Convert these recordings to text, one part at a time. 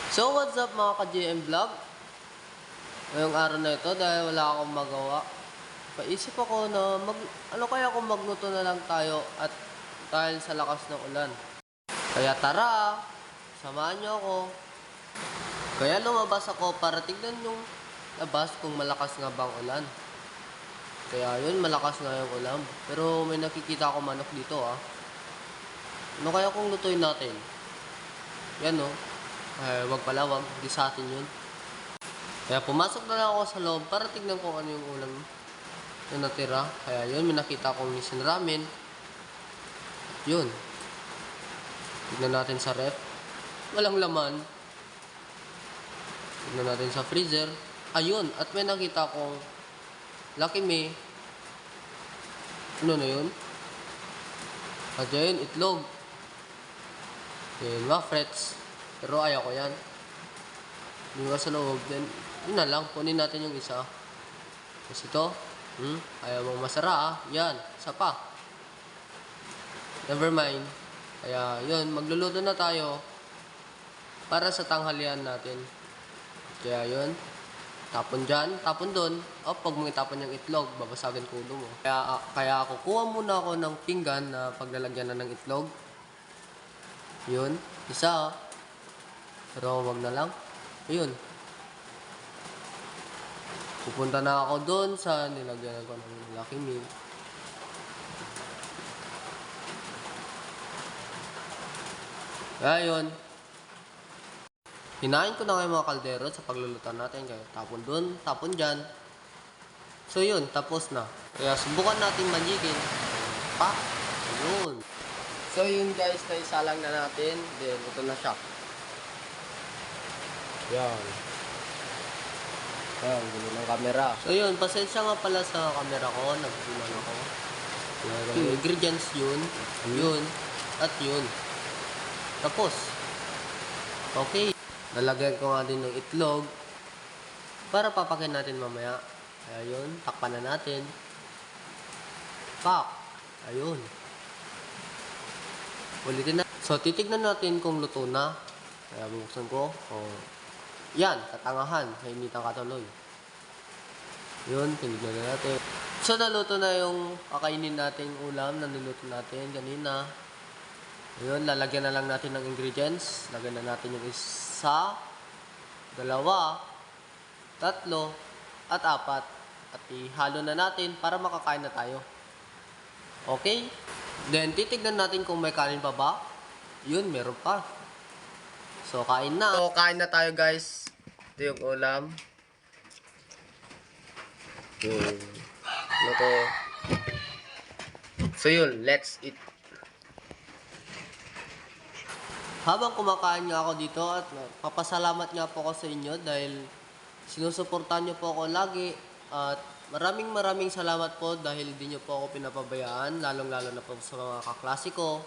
So what's up mga ka-JM Vlog? Ngayong araw na ito dahil wala akong magawa, paisip ako na ano kaya kung magluto na lang tayo at dahil sa lakas ng ulan. Kaya tara, samahan niyo ako. Kaya lumabas ako para tignan yung labas kung malakas nga bang ulan. Kaya yun, malakas nga yung ulan. Pero may nakikita ako manok dito ah. Ano kaya kung lutuin natin? Yan oh. Wag pala, wag. Di sa atin yun. Kaya pumasok na lang ako sa loob para tignan ko ano yung ulam na natira. Kaya yun, may nakita akong nisin ramen. At yun. Tignan natin sa ref. Walang laman. Tignan natin sa freezer. Ayun. At may nakita akong Lucky Me. Ano na yun? At yun, itlog. Yun, wafrets. Pero ayaw ko yan. Yung sa loob. Then, yun na lang. Kunin natin yung isa. Tapos ito. Ayaw mong masara ah. Yan. Isa pa. Never mind. Kaya yun. Magluluto na tayo. Para sa tanghalian natin. Kaya yun. Tapon dyan. Tapon dun. O pag mo itapon yung itlog, babasagin ko ulo mo. Kaya kukuha muna ako ng pinggan na paglalagyan na ng itlog. Yun. Isa. Pero wag na lang. Ayun. Pupunta na ako doon sa nilagyan ko ng Lucky Me. Ayun. Hinain ko na nga yung mga kaldero sa paglulutan natin. Kaya tapon doon, tapon dyan. So yun, tapos na. Kaya subukan natin magiging. Pa. Ayun. So yun guys, naisalang na natin. Then ito na siya. Yan. Yan, gulo ng camera. So yun, pasensya nga pala sa camera ko. Nagpunan ako. Yung ingredients yun. Yun. At yun. Tapos. Okay. Lalagyan ko nga din ng itlog. Para papakin natin mamaya. Kaya yun. Takpan na natin. Pak. Ayun. Ulitin na. So titignan natin kung luto na. Kaya buksan ko. Yan, katangahan. Nainitan katuloy. Yun, tinignan na natin. So, naluto na yung kakainin nating ulam na niluto natin kanina. Yun, lalagyan na lang natin ng ingredients. Lagyan na natin yung isa, dalawa, tatlo, at apat. At ihalo na natin para makakain na tayo. Okay? Then, titignan natin kung may kanin pa ba. Yun, meron pa. So, kain na. So, kain na tayo guys. Ito yung ulam. Ito. So, yun. Let's eat. Habang kumakain nga ako dito at papasalamat nga po ako sa inyo dahil sinusuportahan nyo po ako lagi. At maraming salamat po dahil hindi nyo po ako pinapabayaan. Lalong-lalo na po sa mga kaklase ko.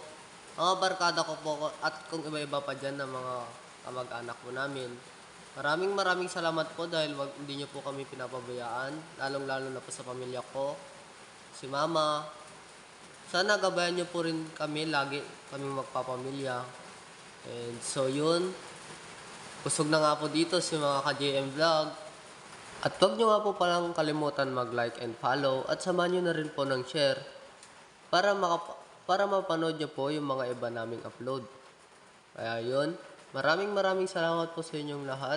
Mga barkada ko po at kung iba-iba pa dyan na mga kamag-anak po namin. Maraming salamat po dahil hindi nyo po kami pinapabayaan. Lalong-lalo na po sa pamilya ko. Si mama. Sana gabayan nyo po rin kami lagi kaming magpapamilya. And so yun. Busog na nga po dito si mga ka-JM Vlog. At huwag nyo nga po palang kalimutan mag-like and follow. At samahan nyo na rin po ng share. Para mapanood nyo po yung mga iba naming upload. Kaya yun, maraming salamat po sa inyong lahat.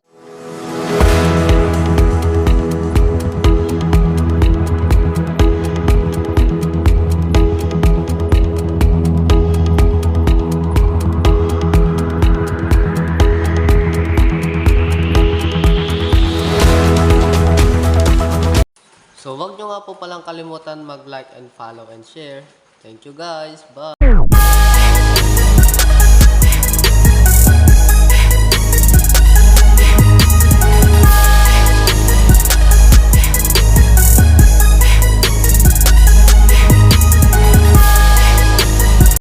So wag nyo nga po palang kalimutan mag-like and follow and share. Thank you guys. Bye.